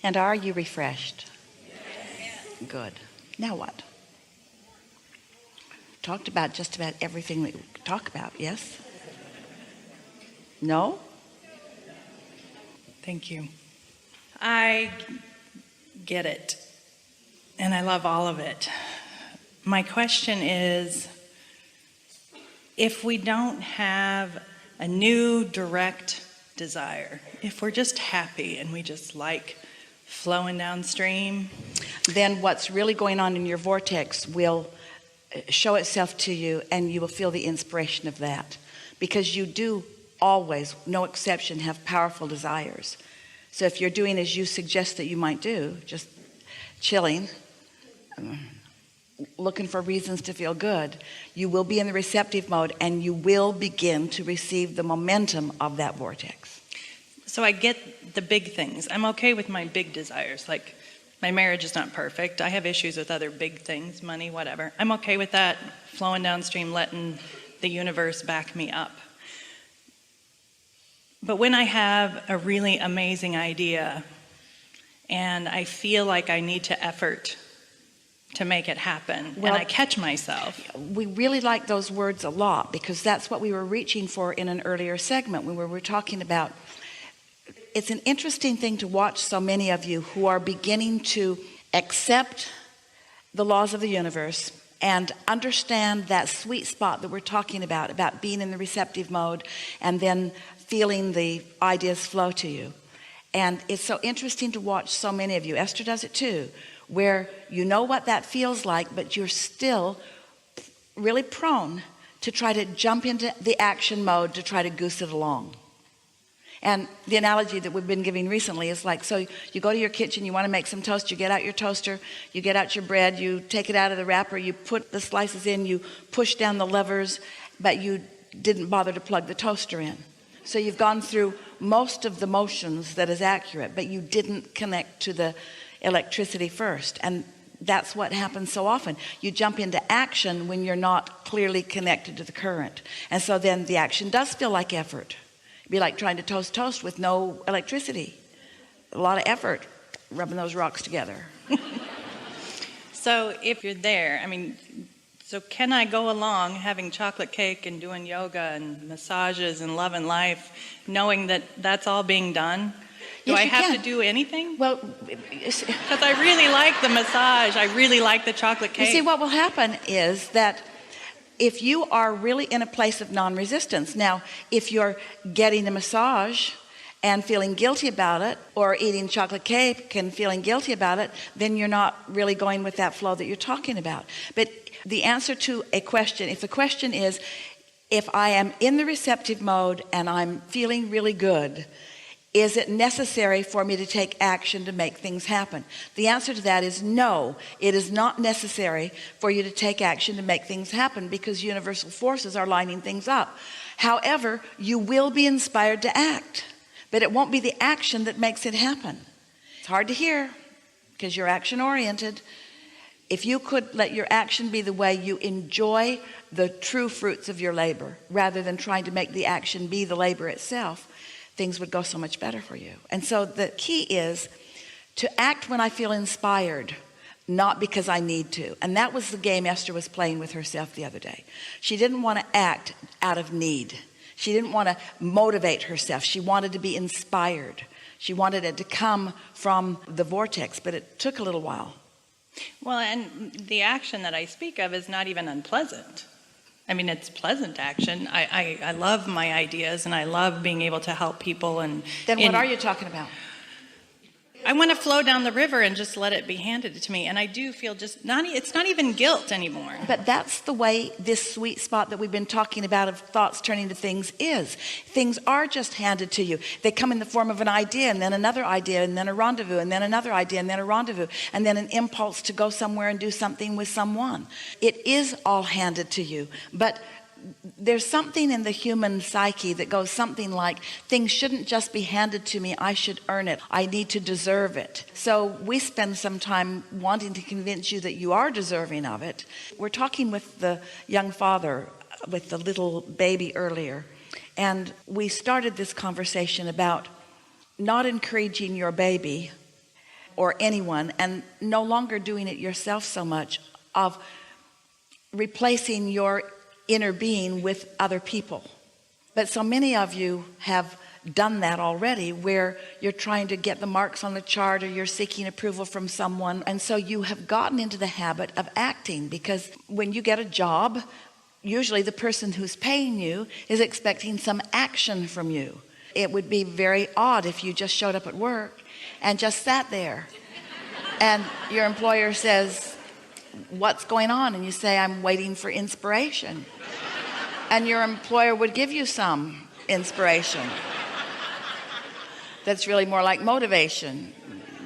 And are you refreshed? Good. Now what? Talked about just about everything that we could talk about, yes? No? Thank you. I get it, and I love all of it. My question is, if we don't have a new direct desire, if we're just happy and we just like flowing downstream, then what's really going on in your vortex will show itself to you, and you will feel the inspiration of that, because you do always, no exception, have powerful desires. So if you're doing as you suggest that you might do, just chilling, looking for reasons to feel good, you will be in the receptive mode, and you will begin to receive the momentum of that vortex. so I get the big things. I'm okay with my big desires, like my marriage is not perfect. I have issues with other big things, money, whatever. I'm okay with that, flowing downstream, letting the universe back me up. But when I have a really amazing idea and I feel like I need to effort to make it happen, and I catch myself. We really like those words a lot, because that's what we were reaching for in an earlier segment when we were talking about. It's an interesting thing to watch so many of you who are beginning to accept the laws of the universe and understand that sweet spot that we're talking about being in the receptive mode and then feeling the ideas flow to you. And it's so interesting to watch so many of you, Esther does it too, where you know what that feels like, but you're still really prone to try to jump into the action mode to try to goose it along. And the analogy that we've been giving recently is like, so you go to your kitchen, you want to make some toast, you get out your toaster, you get out your bread, you take it out of the wrapper, you put the slices in, you push down the levers, but you didn't bother to plug the toaster in. So you've gone through most of the motions that is accurate, but you didn't connect to the electricity first. And that's what happens so often. You jump into action when you're not clearly connected to the current. And so then the action does feel like effort. It'd be like trying to toast with no electricity. A lot of effort rubbing those rocks together. So if you're there, so can I go along having chocolate cake and doing yoga and massages and love and life, knowing that that's all being done? Do I have to do anything? Well, because I really like the massage. I really like the chocolate cake. You see, what will happen is that if you are really in a place of non-resistance, now, if you're getting a massage and feeling guilty about it, or eating chocolate cake and feeling guilty about it, then you're not really going with that flow that you're talking about. But the answer to a question, if the question is, if I am in the receptive mode and I'm feeling really good, is it necessary for me to take action to make things happen? The answer to that is no. It is not necessary for you to take action to make things happen, because universal forces are lining things up. However, you will be inspired to act, but it won't be the action that makes it happen. It's hard to hear because you're action oriented. If you could let your action be the way you enjoy the true fruits of your labor, rather than trying to make the action be the labor itself, things would go so much better for you. And so the key is to act when I feel inspired, not because I need to. And that was the game Esther was playing with herself the other day. She didn't want to act out of need. She didn't want to motivate herself. She wanted to be inspired. She wanted it to come from the vortex, but it took a little while. Well, and the action that I speak of is not even unpleasant. It's pleasant action. I love my ideas, and I love being able to help people. And then what are you talking about? I want to flow down the river and just let it be handed to me. And I do feel it's not even guilt anymore. But that's the way this sweet spot that we've been talking about of thoughts turning to things is. Things are just handed to you. They come in the form of an idea, and then another idea, and then a rendezvous, and then another idea, and then a rendezvous, and then an impulse to go somewhere and do something with someone. It is all handed to you. But there's something in the human psyche that goes something like, things shouldn't just be handed to me, I should earn it, I need to deserve it. So we spend some time wanting to convince you that you are deserving of it. We're talking with the young father, with the little baby earlier, and we started this conversation about not encouraging your baby or anyone, and no longer doing it yourself so much, of replacing your inner being with other people. But so many of you have done that already, where you're trying to get the marks on the chart, or you're seeking approval from someone, and so you have gotten into the habit of acting, because when you get a job, usually the person who's paying you is expecting some action from you. It would be very odd if you just showed up at work and just sat there and your employer says, "What's going on?" And you say, "I'm waiting for inspiration." And your employer would give you some inspiration that's really more like motivation.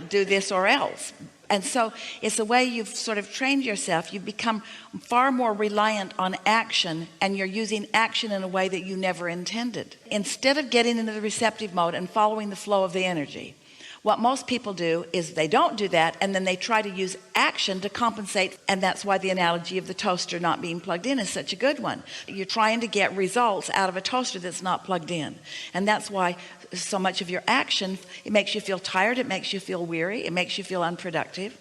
Do this or else. And so it's the way you've sort of trained yourself. You've become far more reliant on action, and you're using action in a way that you never intended. Instead of getting into the receptive mode and following the flow of the energy, what most people do is they don't do that, and then they try to use action to compensate. And that's why the analogy of the toaster not being plugged in is such a good one. You're trying to get results out of a toaster that's not plugged in. And that's why so much of your action, it makes you feel tired, it makes you feel weary, it makes you feel unproductive.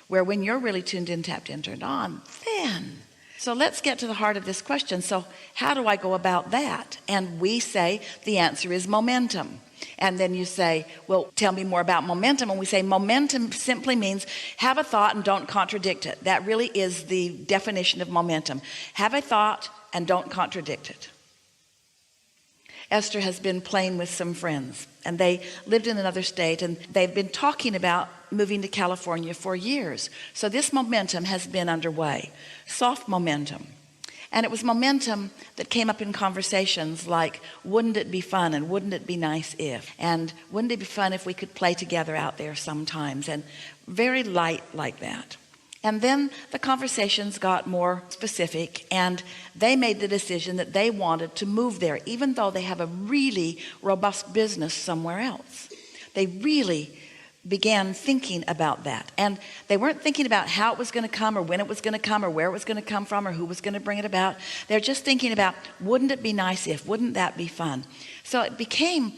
Where when you're really tuned in, tapped in, turned on, then. So let's get to the heart of this question. So how do I go about that? And we say the answer is momentum. And then you say, well, tell me more about momentum. And we say momentum simply means have a thought and don't contradict it. That really is the definition of momentum. Have a thought and don't contradict it. Esther has been playing with some friends, and they lived in another state, and they've been talking about moving to California for years. So this momentum has been underway, soft momentum. And it was momentum that came up in conversations like, wouldn't it be fun, and wouldn't it be nice if, and wouldn't it be fun if we could play together out there sometimes, and very light like that. And then the conversations got more specific, and they made the decision that they wanted to move there, even though they have a really robust business somewhere else. They really began thinking about that. And they weren't thinking about how it was going to come, or when it was going to come, or where it was going to come from, or who was going to bring it about. They're just thinking about, wouldn't it be nice if, wouldn't that be fun? So it became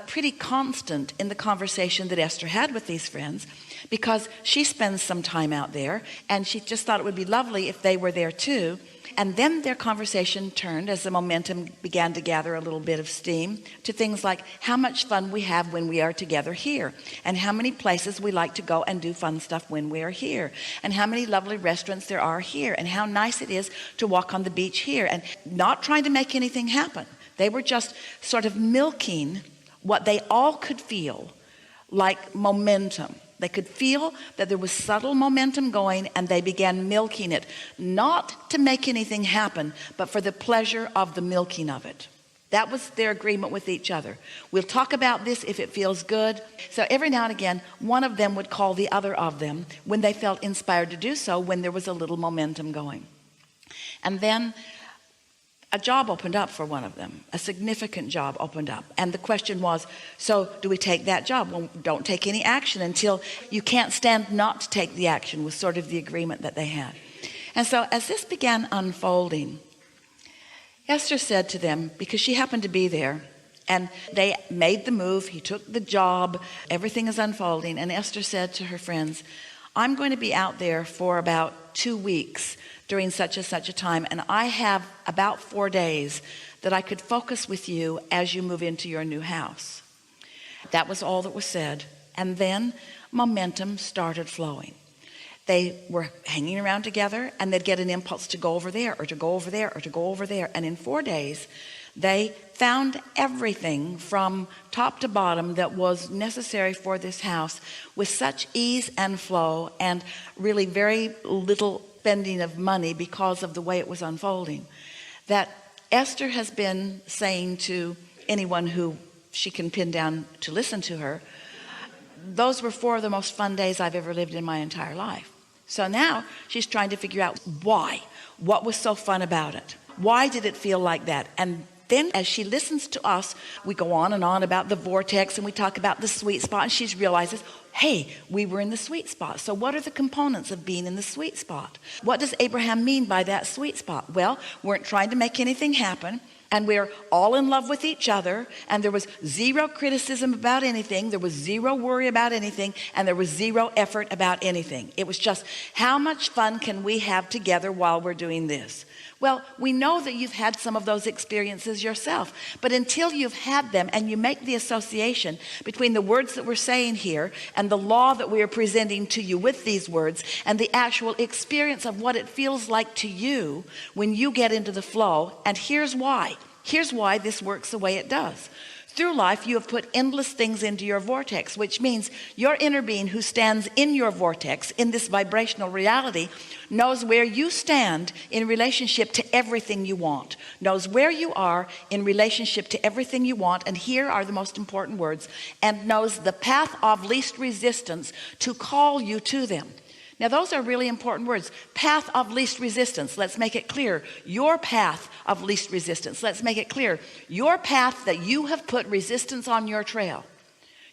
pretty constant in the conversation that Esther had with these friends, because she spends some time out there, and she just thought it would be lovely if they were there too. And then their conversation turned, as the momentum began to gather a little bit of steam, to things like how much fun we have when we are together here, and how many places we like to go and do fun stuff when we are here, and how many lovely restaurants there are here, and how nice it is to walk on the beach here, and not trying to make anything happen. They were just sort of milking what they all could feel like momentum. They could feel that there was subtle momentum going, and they began milking it, not to make anything happen, but for the pleasure of the milking of it. That was their agreement with each other. We'll talk about this if it feels good. So every now and again, one of them would call the other of them when they felt inspired to do so, when there was a little momentum going. And then a job opened up for one of them. A significant job opened up. And the question was, so do we take that job? Well, don't take any action until you can't stand not to take the action, was sort of the agreement that they had. And so as this began unfolding, Esther said to them, because she happened to be there, and they made the move, he took the job, everything is unfolding, and Esther said to her friends, I'm going to be out there for about 2 weeks during such and such a time, and I have about 4 days that I could focus with you as you move into your new house. That was all that was said. And then momentum started flowing. They were hanging around together, and they'd get an impulse to go over there, or to go over there, or to go over there. And in 4 days, they found everything from top to bottom that was necessary for this house with such ease and flow, and really very little spending of money because of the way it was unfolding, that Esther has been saying to anyone who she can pin down to listen to her, those were 4 of the most fun days I've ever lived in my entire life. So now she's trying to figure out why. What was so fun about it? Why did it feel like that? And then as she listens to us, we go on and on about the vortex, and we talk about the sweet spot, and she realizes, hey, we were in the sweet spot. So what are the components of being in the sweet spot? What does Abraham mean by that sweet spot? Well, we weren't trying to make anything happen. and we're all in love with each other, and there was zero criticism about anything, there was zero worry about anything, and there was zero effort about anything. It was just, how much fun can we have together while we're doing this? Well, we know that you've had some of those experiences yourself, but until you've had them and you make the association between the words that we're saying here and the law that we are presenting to you with these words and the actual experience of what it feels like to you when you get into the flow, and here's why this works the way it does. Through life, you have put endless things into your vortex, which means your inner being who stands in your vortex, in this vibrational reality, knows where you stand in relationship to everything you want, knows where you are in relationship to everything you want, and here are the most important words, and knows the path of least resistance to call you to them. Now, those are really important words. Path of least resistance. Let's make it clear. Your path of least resistance. Let's make it clear. Your path that you have put resistance on your trail.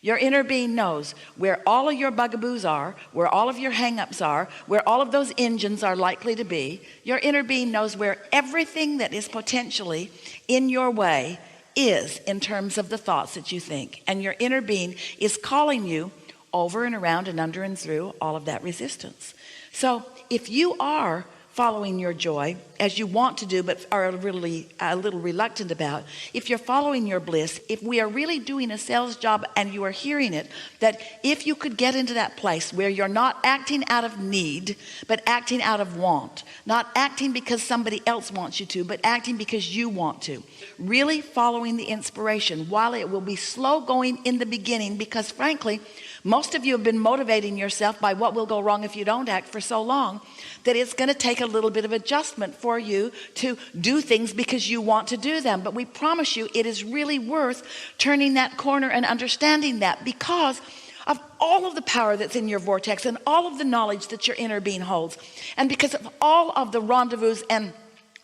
Your inner being knows where all of your bugaboos are, where all of your hang-ups are, where all of those engines are likely to be. Your inner being knows where everything that is potentially in your way is in terms of the thoughts that you think. And your inner being is calling you over and around and under and through all of that resistance. So if you are following your joy as you want to do but are really a little reluctant about, if you're following your bliss, if we are really doing a sales job and you are hearing it, that if you could get into that place where you're not acting out of need but acting out of want, not acting because somebody else wants you to, but acting because you want to, really following the inspiration, while it will be slow going in the beginning, because frankly most of you have been motivating yourself by what will go wrong if you don't act for so long that it's going to take a little bit of adjustment for you to do things because you want to do them. But we promise you it is really worth turning that corner and understanding that, because of all of the power that's in your vortex and all of the knowledge that your inner being holds, and because of all of the rendezvous and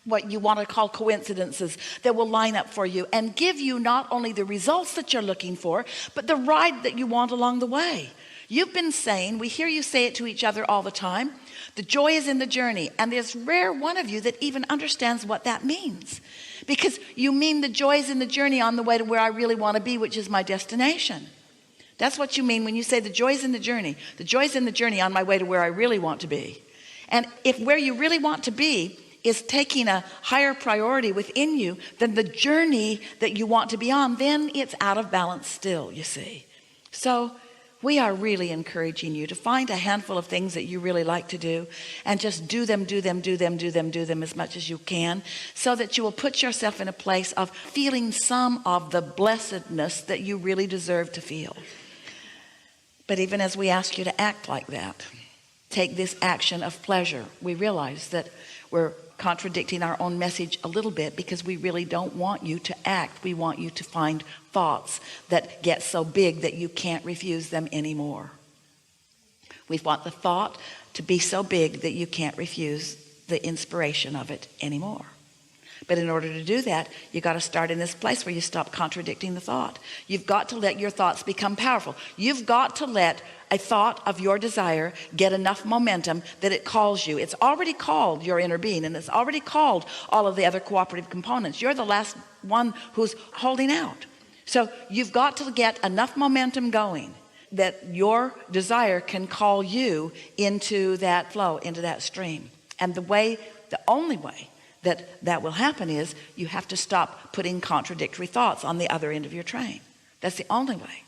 what you want to call coincidences that will line up for you and give you not only the results that you're looking for, but the ride that you want along the way. You've been saying, we hear you say it to each other all the time, the joy is in the journey, and there's rare one of you that even understands what that means, because you mean the joy is in the journey on the way to where I really want to be, which is my destination. That's what you mean when you say the joy is in the journey. The joy is in the journey on my way to where I really want to be. And if where you really want to be is taking a higher priority within you than the journey that you want to be on, then it's out of balance still, you see. So we are really encouraging you to find a handful of things that you really like to do and just do them as much as you can, so that you will put yourself in a place of feeling some of the blessedness that you really deserve to feel. But even as we ask you to act like that, take this action of pleasure, we realize that we're contradicting our own message a little bit, because we really don't want you to act. We want you to find thoughts that get so big that you can't refuse them anymore. We want the thought to be so big that you can't refuse the inspiration of it anymore. But in order to do that, you got to start in this place where you stop contradicting the thought. You've got to let your thoughts become powerful. You've got to let a thought of your desire get enough momentum that it calls you. It's already called your inner being, and it's already called all of the other cooperative components. You're the last one who's holding out. So you've got to get enough momentum going that your desire can call you into that flow, into that stream. And the only way that will happen is you have to stop putting contradictory thoughts on the other end of your train. That's the only way.